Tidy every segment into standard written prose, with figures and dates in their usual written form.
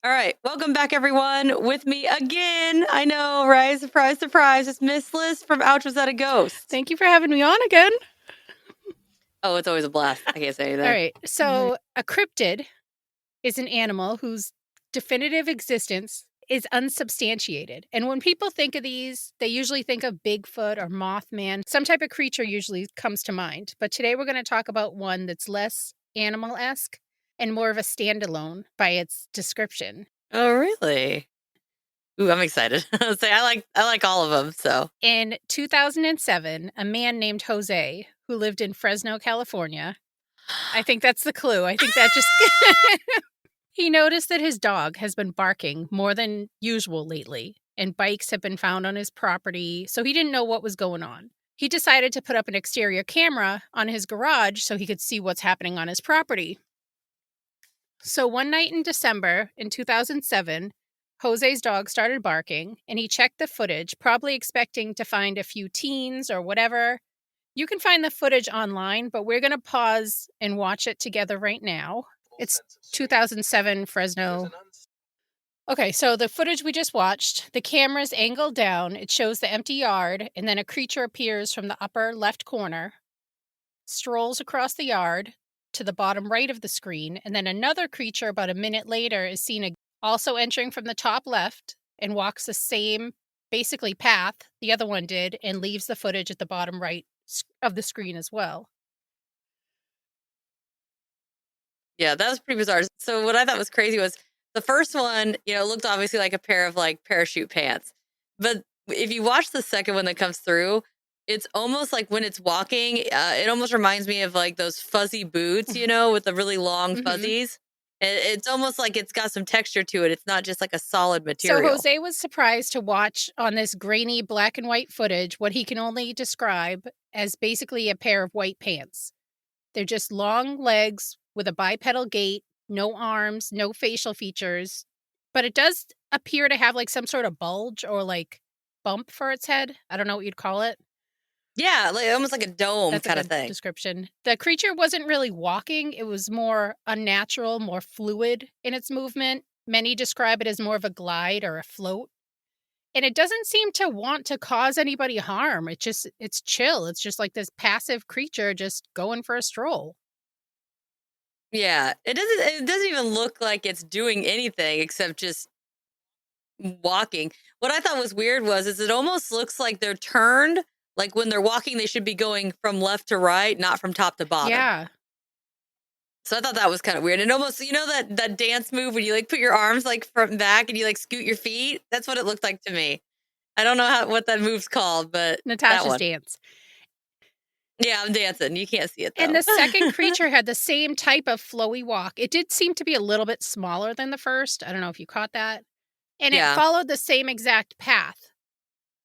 All right. Welcome back, everyone. With me again. I know, right? Surprise, surprise. It's Miss Liss from Ouch, Was That a Ghost? Thank you for having me on again. Oh, it's always a blast. I can't say anything. All right. So, a cryptid is an animal whose definitive existence is unsubstantiated. And when people think of these, they usually think of Bigfoot or Mothman. Some type of creature usually comes to mind. But today we're going to talk about one that's less animal-esque and more of a standalone by its description. Oh, really? Ooh, I'm excited. Say I like all of them. So In 2007, a man named Jose, who lived in Fresno, California, I think that's the clue. I think that just he noticed that his dog has been barking more than usual lately, and bikes have been found on his property, so he didn't know what was going on. He decided to put up an exterior camera on his garage so he could see what's happening on his property. So one night in December in 2007, Jose's dog started barking, and he checked the footage, probably expecting to find a few teens or whatever. You can find the footage online, but we're going to pause and watch it together right now. It's 2007 Fresno. Okay, so the footage we just watched, the camera's angled down. It shows the empty yard, and then a creature appears from the upper left corner, strolls across the yard to the bottom right of the screen, and then another creature about a minute later is seen also entering from the top left and walks the same, basically, path the other one did and leaves the footage at the bottom right of the screen as well. yeah, that was pretty bizarre. So what I thought was crazy was the first one, looked obviously like a pair of like parachute pants. But if you watch the second one that comes through, it's almost like when it's walking, it almost reminds me of like those fuzzy boots, with the really long fuzzies. It's almost like it's got some texture to it. It's not just like a solid material. So Jose was surprised to watch on this grainy black and white footage what he can only describe as basically a pair of white pants. They're just long legs with a bipedal gait, no arms, no facial features, but it does appear to have like some sort of bulge or like bump for its head. I don't know what you'd call it. Yeah, like almost like a dome kind of thing. Description. The creature wasn't really walking. It was more unnatural, more fluid in its movement. Many describe it as more of a glide or a float. And it doesn't seem to want to cause anybody harm. It's chill. It's just like this passive creature just going for a stroll. Yeah, it doesn't even look like it's doing anything except just walking. What I thought was weird is it almost looks like they're turned. Like when they're walking, they should be going from left to right, not from top to bottom. Yeah. So I thought that was kind of weird. And almost, that dance move when you like put your arms like front and back and you like scoot your feet. That's what it looked like to me. I don't know what that move's called, but Natasha's dance. Yeah, I'm dancing. You can't see it though. And the second creature had the same type of flowy walk. It did seem to be a little bit smaller than the first. I don't know if you caught that. And it followed the same exact path.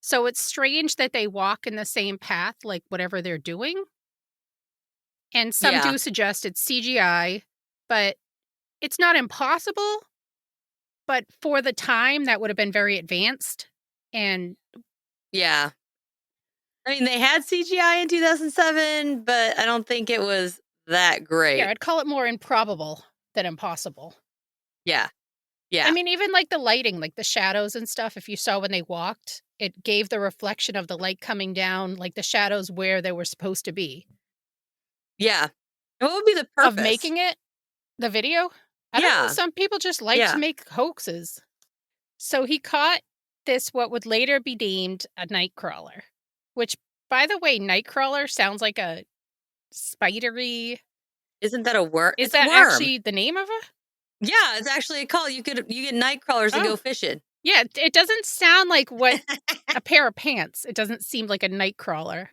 So it's strange that they walk in the same path, like whatever they're doing. And some do suggest it's CGI, but it's not impossible. But for the time, that would have been very advanced. And yeah. I mean, they had CGI in 2007, but I don't think it was that great. Yeah, I'd call it more improbable than impossible. Yeah. Yeah. I mean, even like the lighting, like the shadows and stuff, if you saw when they walked, it gave the reflection of the light coming down, like the shadows where they were supposed to be. Yeah. And what would be the purpose? Of making it? The video? I don't know. Some people just like to make hoaxes. So he caught this, what would later be deemed a nightcrawler, which, by the way, nightcrawler sounds like a spidery. Isn't that a worm? Is that actually the name of it? Yeah, it's actually a call. You get night crawlers to go fishing. Yeah, it doesn't sound like what a pair of pants. It doesn't seem like a night crawler.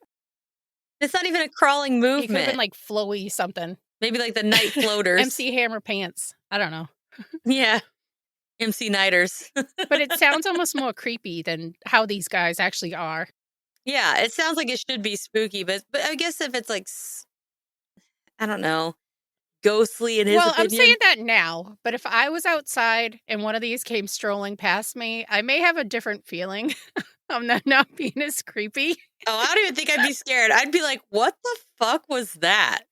It's not even a crawling movement. It could have been like flowy something. Maybe like the night floaters. MC Hammer pants. I don't know. Yeah. MC Nighters. But it sounds almost more creepy than how these guys actually are. Yeah, it sounds like it should be spooky, but I guess if it's like, I don't know, ghostly in his opinion. I'm saying that now, but if I was outside and one of these came strolling past me, I may have a different feeling. I'm not being as creepy. Oh, I don't even think I'd be scared. I'd be like, what the fuck was that?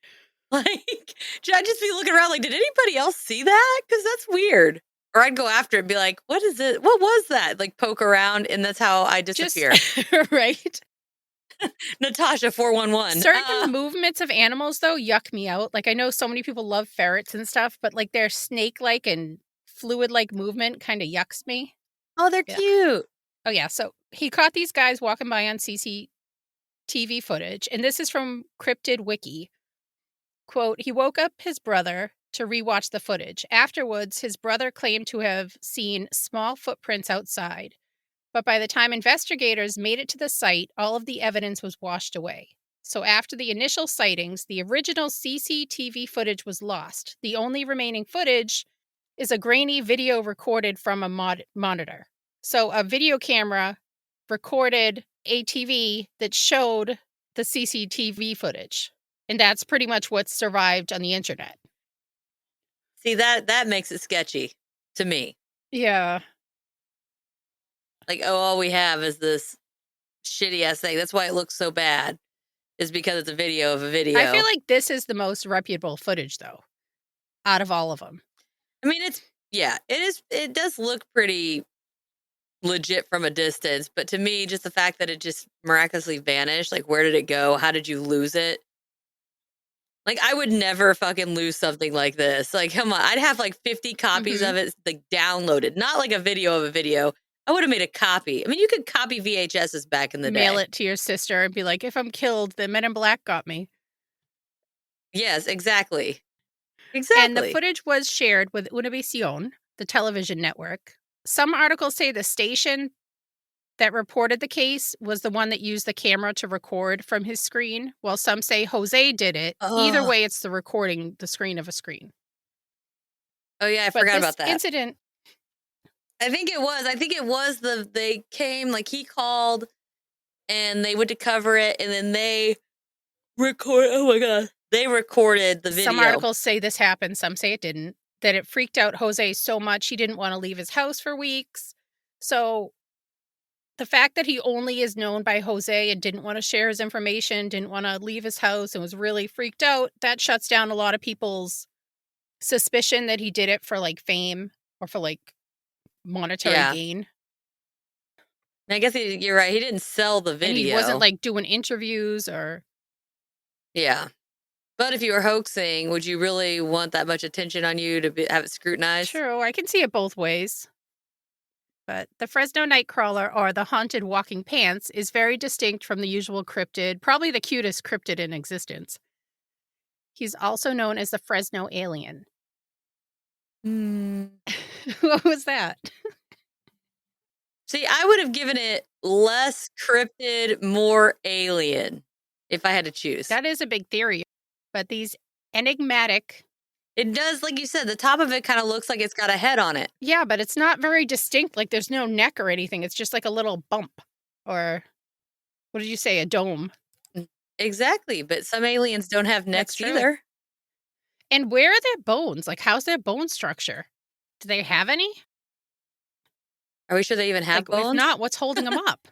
Like, should I just be looking around like, did anybody else see that? Because that's weird. Or I'd go after it and be like, "What is it? What was that?" Like, poke around, and that's how I disappear. Right? Natasha 411. Certain movements of animals, though, yuck me out. Like, I know so many people love ferrets and stuff, but, like, their snake-like and fluid-like movement kinda yucks me. Oh, they're Yuck. cute. Oh, yeah, so he caught these guys walking by on CCTV footage, and this is from Cryptid Wiki. Quote, "He woke up his brother to rewatch the footage. Afterwards, his brother claimed to have seen small footprints outside. But by the time investigators made it to the site, all of the evidence was washed away. So after the initial sightings, the original CCTV footage was lost. The only remaining footage is a grainy video recorded from a monitor. So a video camera recorded a TV that showed the CCTV footage. And that's pretty much what survived on the internet." See, that makes it sketchy to me. Yeah. Like, oh, all we have is this shitty ass thing. That's why it looks so bad, is because it's a video of a video. I feel like this is the most reputable footage, though, out of all of them. I mean, it does look pretty legit from a distance, but to me, just the fact that it just miraculously vanished, like, where did it go? How did you lose it? Like, I would never fucking lose something like this. Like, come on. I'd have like 50 copies of it, like, downloaded, not like a video of a video. I would have made a copy. I mean, you could copy VHSs back in the day. Mail it to your sister and be like, "If I'm killed, the Men in Black got me." Yes, exactly. And Exactly. the footage was shared with Univision, the television network. Some articles say the station that reported the case was the one that used the camera to record from his screen, while some say Jose did it. Either Oh. way, it's the recording the screen of a screen. Oh, yeah, I But forgot this about that. incident, I think it was they came, like, he called and they went to cover it, and then they oh my god. They recorded the video. some articles say this happened, some say it didn't, that it freaked out Jose so much he didn't want to leave his house for weeks. So the fact that he only is known by Jose and didn't want to share his information, didn't want to leave his house, and was really freaked out, that shuts down a lot of people's suspicion that he did it for, like, fame or for, like, monetary Yeah. gain. I guess you're right. He didn't sell the video. And he wasn't, like, doing interviews or... Yeah. But if you were hoaxing, would you really want that much attention on you to have it scrutinized? True, I can see it both ways. But the Fresno Nightcrawler, or the haunted walking pants, is very distinct from the usual cryptid, probably the cutest cryptid in existence. He's also known as the Fresno Alien. What was that? See, I would have given it less cryptid, more alien, if I had to choose. That is a big theory. But these enigmatic... It does, like you said, the top of it kind of looks like it's got a head on it. Yeah, but it's not very distinct. Like, there's no neck or anything. It's just like a little bump. Or, what did you say, a dome? Exactly, but some aliens don't have necks true. either. And where are their bones? Like, how's their bone structure? Do they have any? Are we sure they even have Like, bones? if not, what's holding them up?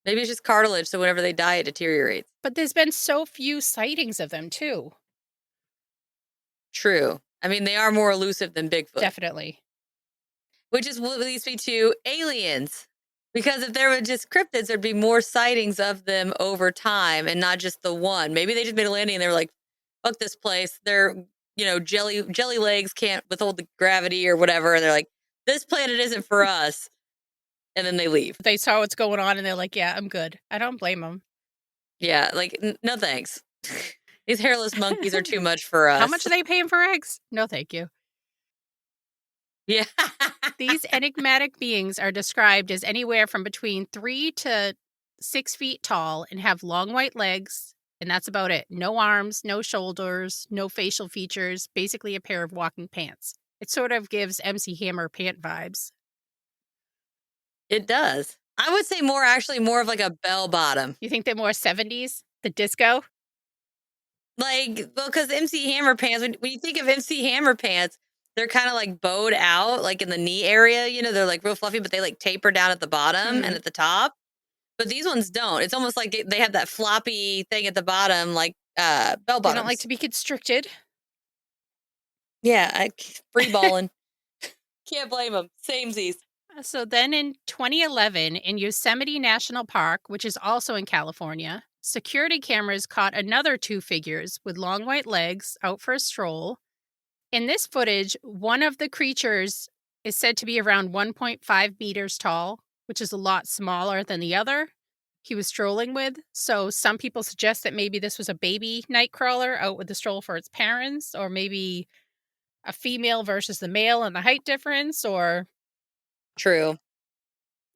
Maybe it's just cartilage, so whenever they die, it deteriorates. But there's been so few sightings of them, too. True. I mean, they are more elusive than Bigfoot. Definitely. Which is what leads me to aliens. Because if there were just cryptids, there'd be more sightings of them over time and not just the one. Maybe they just made a landing and they were like, fuck this place. Their, jelly legs can't withhold the gravity or whatever. And they're like, this planet isn't for us. And then they leave. They saw what's going on and they're like, yeah, I'm good. I don't blame them. Yeah, like, no thanks. These hairless monkeys are too much for us. How much are they paying for eggs? No, thank you. Yeah. These enigmatic beings are described as anywhere from between 3 to 6 feet tall and have long white legs, and that's about it. No arms, no shoulders, no facial features, basically a pair of walking pants. It sort of gives MC Hammer pant vibes. It does. I would say more of like a bell bottom. You think they're more 70s? The disco? Like, well, because MC Hammer pants, when you think of MC Hammer pants, they're kind of like bowed out, like in the knee area. They're like real fluffy, but they like taper down at the bottom and at the top. But these ones don't. It's almost like they have that floppy thing at the bottom, like bell bottoms. They don't like to be constricted. Yeah, free balling. Can't blame them. Samesies. So then in 2011, in Yosemite National Park, which is also in California, security cameras caught another two figures with long white legs out for a stroll. In this footage, one of the creatures is said to be around 1.5 meters tall, which is a lot smaller than the other he was strolling with. So some people suggest that maybe this was a baby nightcrawler out with the stroll for its parents, or maybe a female versus the male and the height difference, or True.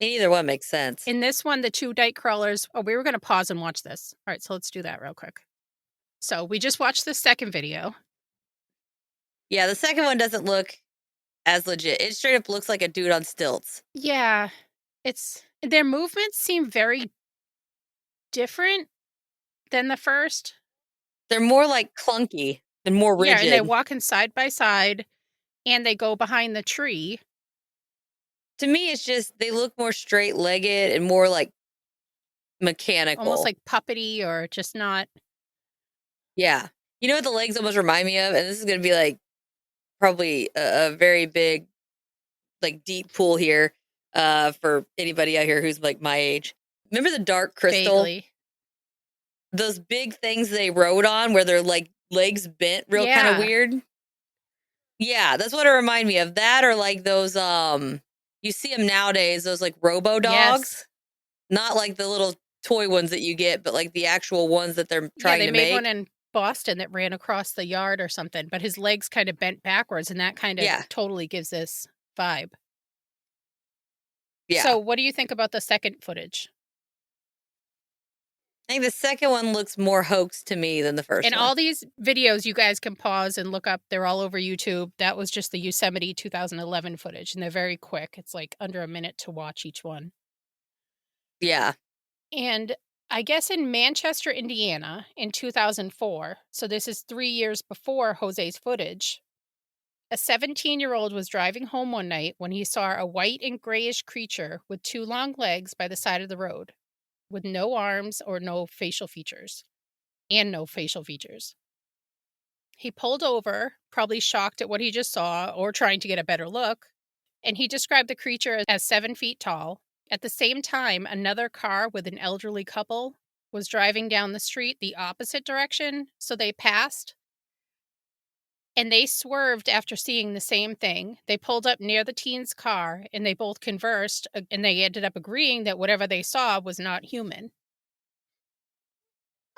Either one makes sense. in this one, the two nightcrawlers. Oh, we were going to pause and watch this. All right, so let's do that real quick. So we just watched the second video. Yeah, the second one doesn't look as legit. It straight up looks like a dude on stilts. Yeah, their movements seem very different than the first. They're more like clunky and more rigid. Yeah, and they're walking side by side, and they go behind the tree. To me, it's just they look more straight-legged and more like mechanical. Almost like puppety or just not. Yeah. You know what the legs almost remind me of? And this is going to be like probably a very big, like deep pool here for anybody out here who's like my age. Remember the dark crystal? Vaguely. Those big things they rode on where their like legs bent real kind of weird? Yeah, that's what it reminded me of. That or like those, you see them nowadays, those like robo dogs. Yes. Not like the little toy ones that you get, but like the actual ones that they're trying to make. Yeah, they made one in Boston that ran across the yard or something, but his legs kind of bent backwards, and that kind of totally gives this vibe. Yeah. So what do you think about the second footage? I think the second one looks more hoax to me than the first one. And all these videos you guys can pause and look up. They're all over YouTube. That was just the Yosemite 2011 footage, and they're very quick. It's like under a minute to watch each one. Yeah. And I guess in Manchester, Indiana in 2004, so this is 3 years before Jose's footage, a 17-year-old was driving home one night when he saw a white and grayish creature with two long legs by the side of the road, with no arms or no facial features. He pulled over, probably shocked at what he just saw or trying to get a better look, and he described the creature as 7 feet tall. At the same time, another car with an elderly couple was driving down the street the opposite direction, so they passed. And they swerved after seeing the same thing. They pulled up near the teen's car, and they both conversed, and they ended up agreeing that whatever they saw was not human.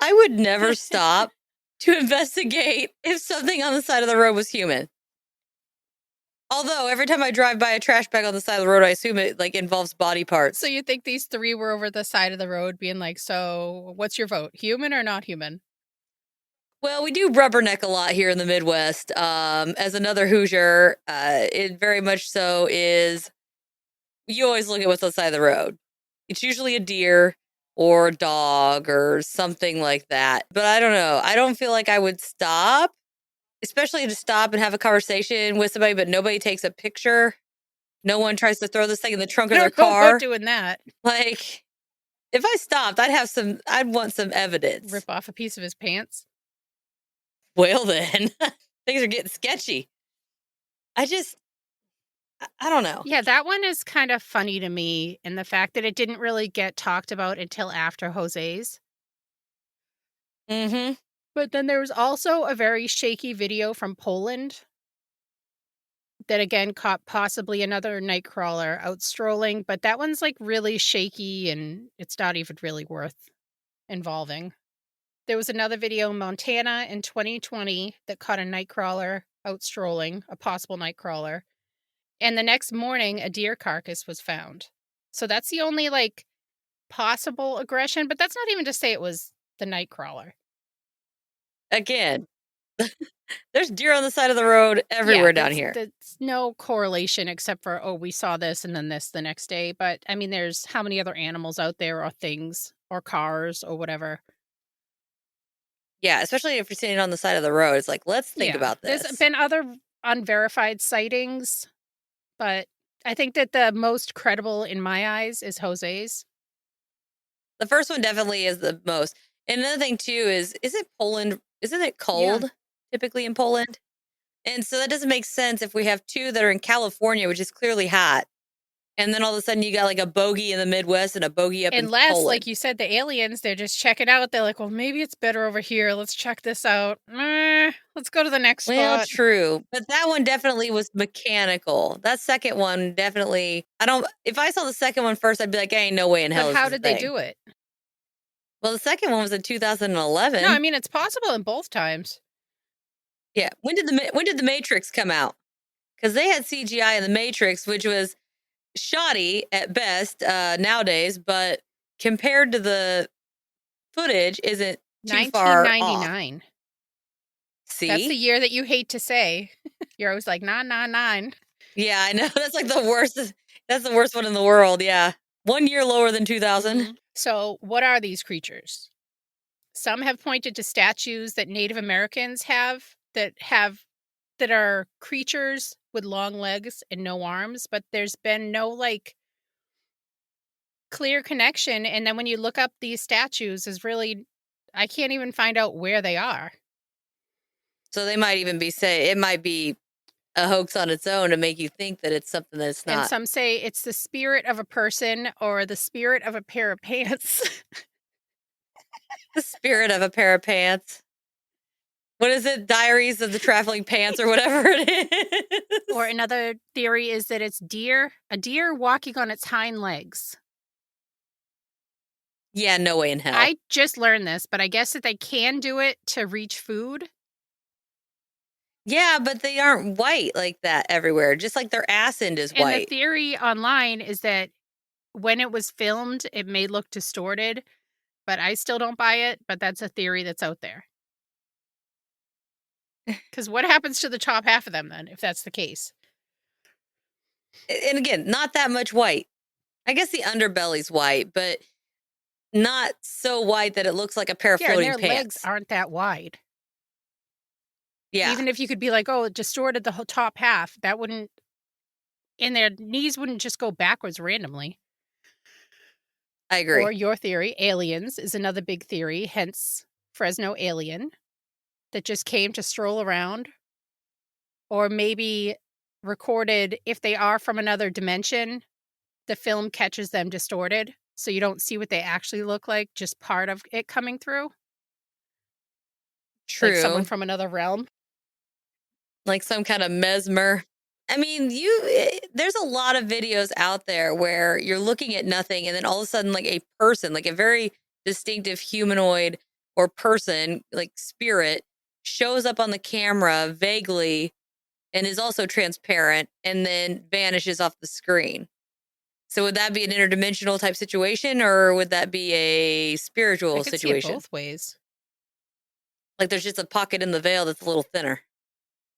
I would never stop to investigate if something on the side of the road was human. Although every time I drive by a trash bag on the side of the road, I assume it like involves body parts. So you think these three were over the side of the road being like, so what's your vote? Human or not human? Well, we do rubberneck a lot here in the Midwest. As another Hoosier, it very much so is, you always look at what's on the side of the road. It's usually a deer or a dog or something like that. But I don't know. I don't feel like I would stop, especially to stop and have a conversation with somebody, but nobody takes a picture. No one tries to throw this thing in the trunk of their car. Not doing that. Like, if I stopped, I'd want some evidence. Rip off a piece of his pants. Well, then, things are getting sketchy. I don't know. Yeah, that one is kind of funny to me in the fact that it didn't really get talked about until after Jose's. Mm-hmm. But then there was also a very shaky video from Poland that again caught possibly another nightcrawler out strolling, but that one's like really shaky and it's not even really worth involving. There was another video in Montana in 2020 that caught a nightcrawler out strolling, a possible nightcrawler. And the next morning, a deer carcass was found. So that's the only like possible aggression, but that's not even to say it was the nightcrawler. Again, there's deer on the side of the road everywhere down here. There's no correlation except for, oh, we saw this and then this the next day. But I mean, there's how many other animals out there or things or cars or whatever. Yeah, especially if you're sitting on the side of the road. It's like, let's think about this. There's been other unverified sightings, but I think that the most credible in my eyes is Jose's. The first one definitely is the most. And another thing, too, is it Poland? Isn't it cold typically in Poland? And so that doesn't make sense if we have two that are in California, which is clearly hot. And then all of a sudden you got like a bogey in the Midwest and a bogey up in Unless, like Poland. you said, the aliens, they're just checking out. They're like, well, maybe it's better over here. Let's check this out. Let's go to the next Well, spot. true. But that one definitely was mechanical. That second one definitely, if I saw the second one first, I'd be like, ain't no way in hell But this how is a did they thing. do it? Well, the second one was in 2011. No, I mean, it's possible in both times. Yeah. When did the Matrix come out? Because they had CGI in the Matrix, which was shoddy at best nowadays, but compared to the footage, isn't too far off. 1999. See, That's the year that you hate to say. You're always like, 999. yeah, I know. That's like the worst. That's the worst one in the world. Yeah, 1 year lower than 2000. Mhm. So, what are these creatures? Some have pointed to statues that Native Americans have that are creatures with long legs and no arms, but there's been no like clear connection. And then when you look up these statues, I can't even find out where they are. So they might even it might be a hoax on its own to make you think that it's something that it's And not. some say it's the spirit of a person or the spirit of a pair of pants. The spirit of a pair of pants. What is it? Diaries of the Traveling Pants or whatever it is. Or another theory is that it's a deer walking on its hind legs. Yeah, no way in hell. I just learned this, but I guess that they can do it to reach food. Yeah, but they aren't white like that everywhere. Just like their ass end is And the white. theory online is that when it was filmed, it may look distorted, but I still don't buy it, but that's a theory that's out there. Because what happens to the top half of them then, if that's the case? And again, not that much white. I guess the underbelly's white, but not so white that it looks like a pair of Yeah, and floating their legs pants. aren't that wide. Yeah, Even if you could be like, oh, it distorted the whole top half, that wouldn't, and their knees wouldn't just go backwards randomly. I agree. Or your theory, aliens, is another big theory, hence Fresno alien, that just came to stroll around. Or maybe recorded, if they are from another dimension, the film catches them distorted, so you don't see what they actually look like, just part of it coming through. Like someone True. from another realm. Like some kind of mesmer. I mean, there's a lot of videos out there where you're looking at nothing and then all of a sudden like a person, like a very distinctive humanoid or person, like spirit shows up on the camera vaguely and is also transparent and then vanishes off the screen. So would that be an interdimensional type situation or would that be a I spiritual could see it situation? both ways. Like there's just a pocket in the veil that's a little thinner.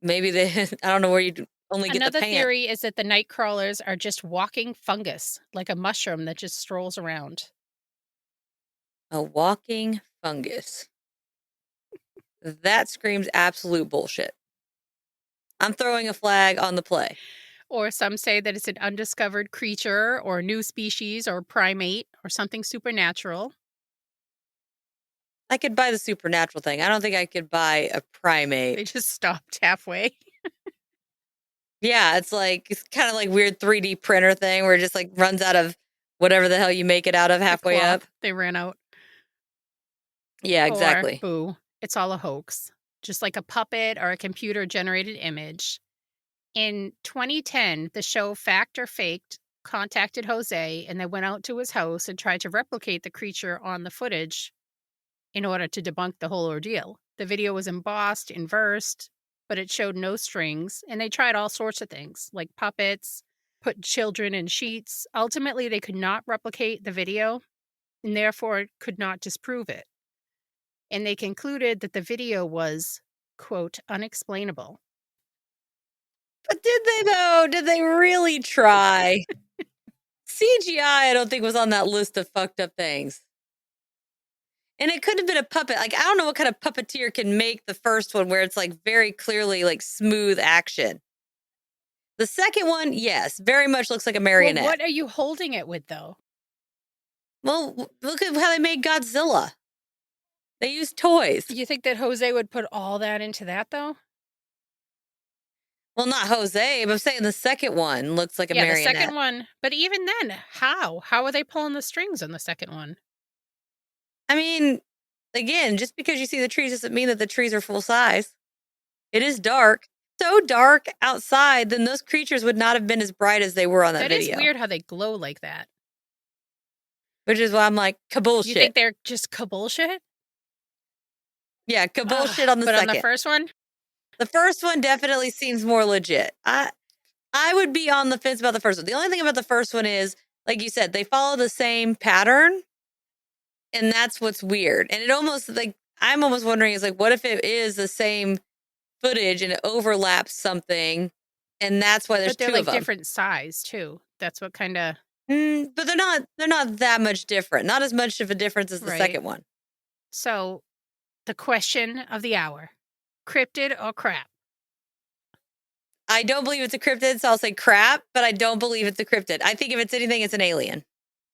Maybe they I don't know where you only get the Another pants. theory is that the Nightcrawlers are just walking fungus, like a mushroom that just strolls around. A walking fungus. That screams absolute bullshit. I'm throwing a flag on the play. Or some say that it's an undiscovered creature or new species or primate or something supernatural. I could buy the supernatural thing. I don't think I could buy a primate. They just stopped halfway. Yeah, it's kind of like weird 3D printer thing where it just like runs out of whatever the hell you make it out of halfway up. They ran out. Yeah, Or, exactly. boo, it's all a hoax. Just like a puppet or a computer generated image. In 2010, the show Fact or Faked contacted Jose and they went out to his house and tried to replicate the creature on the footage in order to debunk the whole ordeal. The video was embossed, inversed, but it showed no strings, and they tried all sorts of things, like puppets, put children in sheets. Ultimately, they could not replicate the video, and therefore could not disprove it. And they concluded that the video was, quote, unexplainable. But did they though? Did they really try? CGI, I don't think was on that list of fucked up things. And it could have been a puppet. Like, I don't know what kind of puppeteer can make the first one where it's like very clearly like smooth action. The second one, yes, very much looks like a marionette. Well, what are you holding it with, though? Well, look at how they made Godzilla. They used toys. You think that Jose would put all that into that, though? Well, not Jose, but I'm saying the second one looks like a Yeah, the marionette. second one. But even then, how? How are they pulling the strings on the second one? I mean, again, just because you see the trees doesn't mean that the trees are full size. It is dark. So dark outside, then those creatures would not have been as bright as they were on that That is video. weird how they glow like that. Which is why I'm like, kabullshit. You think they're just kabullshit? Yeah, kabullshit on the but second. on the first one? The first one definitely seems more legit. I would be on the fence about the first one. The only thing about the first one is, like you said, they follow the same pattern. And that's what's weird. And it almost like, I'm almost wondering, is like, what if it is the same footage and it overlaps something, and that's why there's But they're two like of them. different size too. That's what kind of. But they're not that much different. Not as much of a difference as the Right. second one. So, the question of the hour: cryptid or crap? I don't believe it's a cryptid, so I'll say crap. But I don't believe it's a cryptid. I think if it's anything, it's an alien.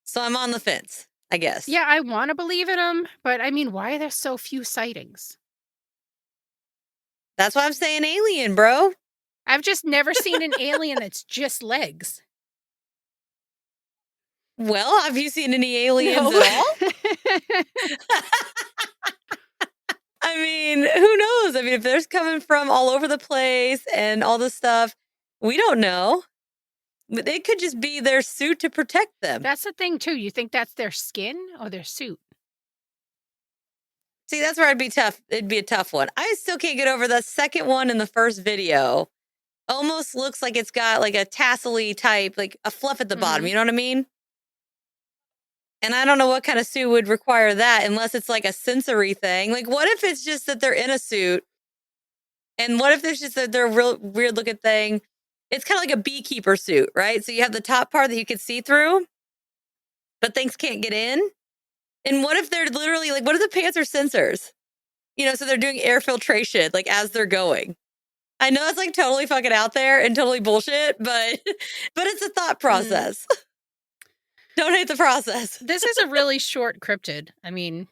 So I'm on the fence, I guess. Yeah, I want to believe in them, but I mean, why are there so few sightings? That's why I'm saying alien, bro. I've just never seen an alien that's just legs. Well, have you seen any aliens No. at all? I mean, who knows? I mean, if they're coming from all over the place and all this stuff, we don't know. But it could just be their suit to protect them. That's the thing, too. You think that's their skin or their suit? See, that's where it'd be tough. It'd be a tough one. I still can't get over the second one in the first video. Almost looks like it's got like a tassel-y type, like a fluff at the bottom. You know what I mean? And I don't know what kind of suit would require that unless it's like a sensory thing. Like, what if it's just that they're in a suit? And what if it's just that they're a real weird looking thing? It's kind of like a beekeeper suit, right? So you have the top part that you can see through, but things can't get in. And what if they're literally like, what if the pants are sensors? You know, so they're doing air filtration like as they're going. I know it's like totally fucking out there and totally bullshit, but it's a thought process. Don't hate the process. This is a really short cryptid. I mean,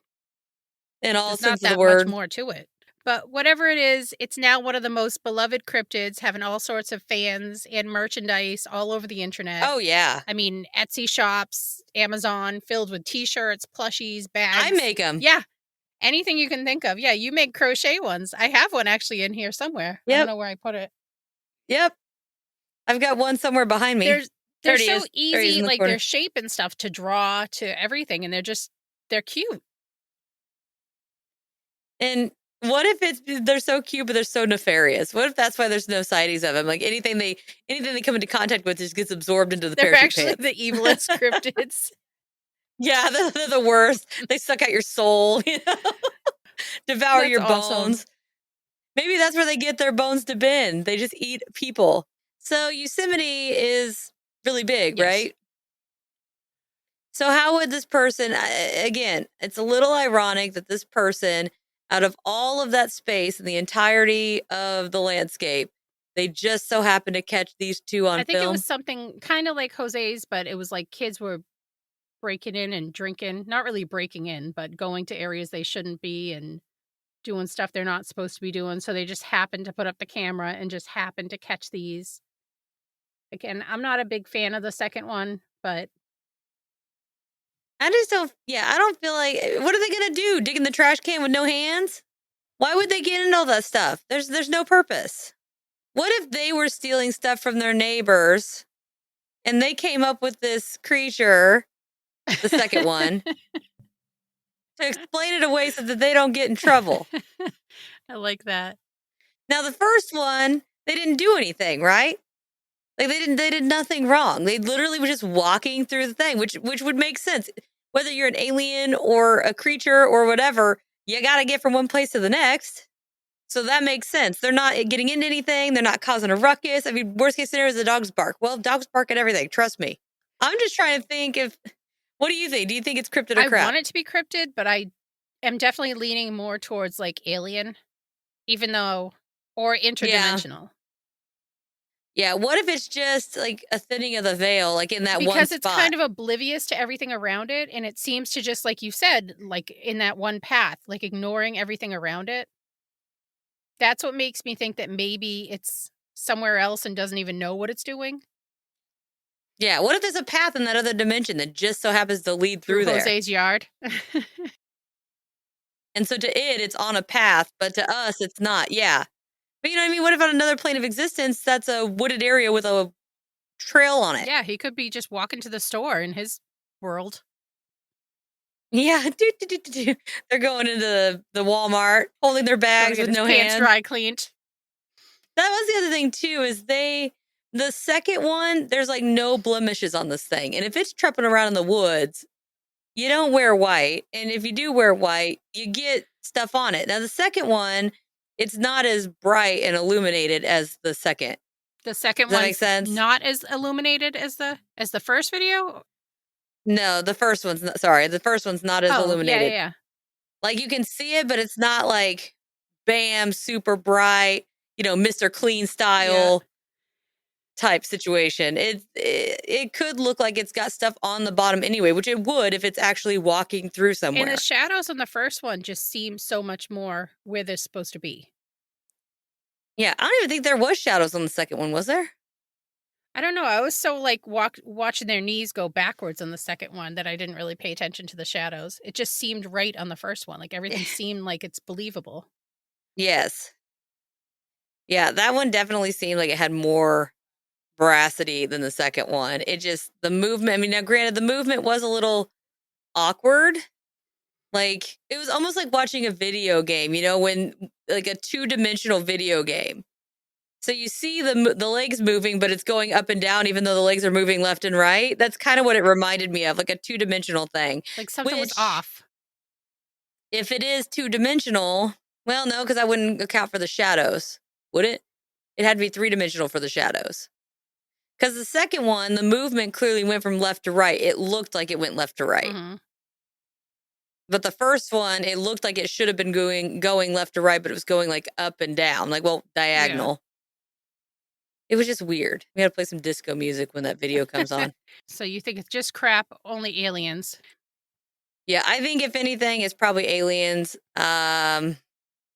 in all there's not sense of that the word. much more to it. But whatever it is, it's now one of the most beloved cryptids, having all sorts of fans and merchandise all over the internet. Oh, yeah. I mean, Etsy shops, Amazon, filled with t-shirts, plushies, bags. I make them. Yeah. Anything you can think of. Yeah, you make crochet ones. I have one actually in here somewhere. I don't know where I put it. Yep. I've got one somewhere behind me. They're so easy, like their shape and stuff to draw to everything, and they're cute. And what if they're so cute, but they're so nefarious? What if that's why there's no sightings of them? Like anything they come into contact with just gets absorbed into the parachute They're actually the evilest cryptids. Yeah, they're the worst. They suck out your soul, you know? Devour your bones. Maybe that's where they get their bones to bend. They just eat people. So Yosemite is really big, right? So how would this person, again, it's a little ironic that this person, out of all of that space and the entirety of the landscape, they just so happened to catch these two on film. I think it was something kind of like Jose's, but it was like kids were breaking in and drinking, not really breaking in, but going to areas they shouldn't be and doing stuff they're not supposed to be doing. So they just happened to put up the camera and just happened to catch these. Again, I'm not a big fan of the second one, but I just don't, I don't feel like, what are they going to do? Dig in the trash can with no hands? Why would they get into all that stuff? There's no purpose. What if they were stealing stuff from their neighbors and they came up with this creature, the second one, to explain it away so that they don't get in trouble? I like that. Now, the first one, they didn't do anything, right? Like they did nothing wrong. They literally were just walking through the thing, which would make sense. Whether you're an alien or a creature or whatever, you got to get from one place to the next. So that makes sense. They're not getting into anything. They're not causing a ruckus. I mean, worst case scenario is the dogs bark. Well, dogs bark at everything. Trust me. I'm just trying to think what do you think? Do you think it's cryptid or crap? I want it to be cryptid, but I am definitely leaning more towards like alien, even though, or interdimensional. Yeah, what if it's just like a thinning of the veil, like in that one spot? Because it's kind of oblivious to everything around it, and it seems to just, like you said, like in that one path, like ignoring everything around it. That's what makes me think that maybe it's somewhere else and doesn't even know what it's doing. Yeah, what if there's a path in that other dimension that just so happens to lead through there? Jose's yard. And so to it's on a path, but to us, it's not. Yeah. But you know what I mean? What if on another plane of existence, that's a wooded area with a trail on it? Yeah, he could be just walking to the store in his world. Yeah. They're going into the Walmart, holding their bags with no pants hands. dry cleaned. That was the other thing too, is the second one, there's like no blemishes on this thing. And if it's trupping around in the woods, you don't wear white. And if you do wear white, you get stuff on it. Now the second one, it's not as bright and illuminated as the second. The second Does that one make sense? not as illuminated as the first video. No, the first one's not, sorry. The first one's not as illuminated. Yeah. Like you can see it, but it's not like bam, super bright, Mr. Clean style type situation. It could look like it's got stuff on the bottom anyway, which it would if it's actually walking through somewhere. And the shadows on the first one just seem so much more where they're supposed to be. Yeah, I don't even think there was shadows on the second one, was there? I don't know. I was so like watching their knees go backwards on the second one that I didn't really pay attention to the shadows. It just seemed right on the first one. Like everything seemed like it's believable. Yes. Yeah, that one definitely seemed like it had more veracity than the second one. It just, the movement, I mean, now granted, the movement was a little awkward. Like, it was almost like watching a video game, when, like a 2-dimensional video game. So you see the legs moving, but it's going up and down, even though the legs are moving left and right. That's kind of what it reminded me of, like a 2-dimensional thing. Like something was off. If it is 2-dimensional, well, no, because I wouldn't account for the shadows, would it? It had to be 3-dimensional for the shadows. Because the second one, the movement clearly went from left to right. It looked like it went left to right. Mm-hmm. But the first one, it looked like it should have been going left to right, but it was going like up and down, like, diagonal. It was just weird. We had to play some disco music when that video comes on. So you think it's just crap, only aliens? Yeah, I think if anything, it's probably aliens.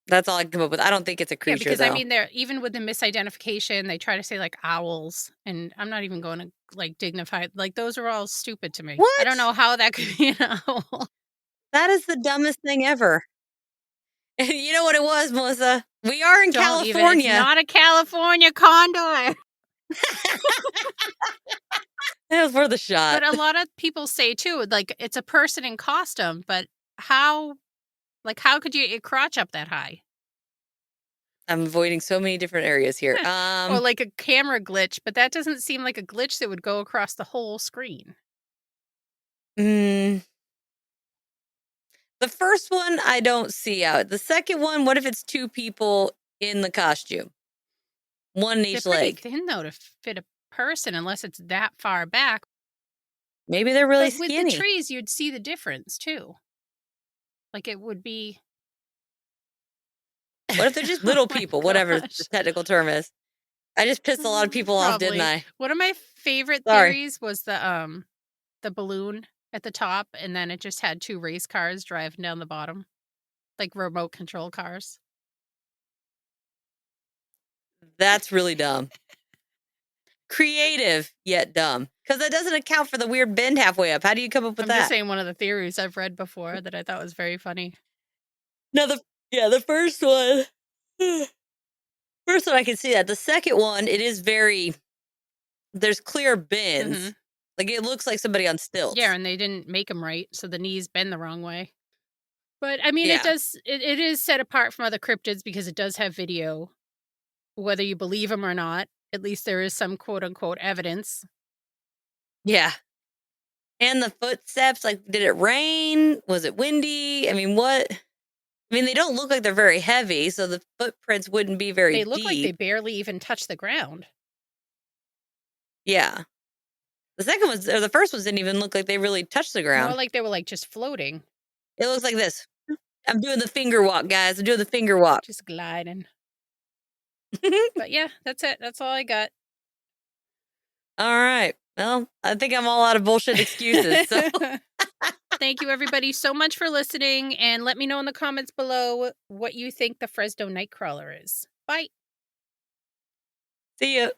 That's all I can come up with. I don't think it's a creature, because though. I mean, they're even with the misidentification, they try to say like owls, and I'm not even going to like dignify. Like those are all stupid to me. What? I don't know how that could be an owl. That is the dumbest thing ever. You know what it was, Melissa? We are in California. It's not a California condor. That was worth a shot. But a lot of people say too, like it's a person in costume, but how could you get your crotch up that high? I'm avoiding so many different areas here. Or like a camera glitch, but that doesn't seem like a glitch that would go across the whole screen. The first one, I don't see out. The second one, what if it's 2 people in the costume? One in each They're leg. pretty thin though to fit a person unless it's that far back. Maybe they're really But with skinny. the trees, you'd see the difference too. Like it would be. What if they're just little people, whatever the technical term is? I just pissed a lot of people off, didn't I? One of my favorite theories was the balloon at the top, and then it just had 2 race cars driving down the bottom, like remote control cars. That's really dumb. Creative, yet dumb. Because that doesn't account for the weird bend halfway up. How do you come up with that? I'm just saying one of the theories I've read before that I thought was very funny. No, the first one. First one, I can see that. The second one, it is there's clear bends. Mm-hmm. Like it looks like somebody on stilts. Yeah, and they didn't make them right, so the knees bend the wrong way. But I mean, it is set apart from other cryptids because it does have video. Whether you believe them or not, at least there is some quote unquote evidence. Yeah. And the footsteps, like, did it rain? Was it windy? I mean, what? I mean, they don't look like they're very heavy, so the footprints wouldn't be very deep. They look like they barely even touch the ground. Yeah. The first ones didn't even look like they really touched the ground. More like they were like just floating. It looks like this. I'm doing the finger walk, guys. I'm doing the finger walk. Just gliding. But yeah, that's it. That's all I got. All right. Well, I think I'm all out of bullshit excuses. So. Thank you, everybody, so much for listening. And let me know in the comments below what you think the Fresno Nightcrawler is. Bye. See ya.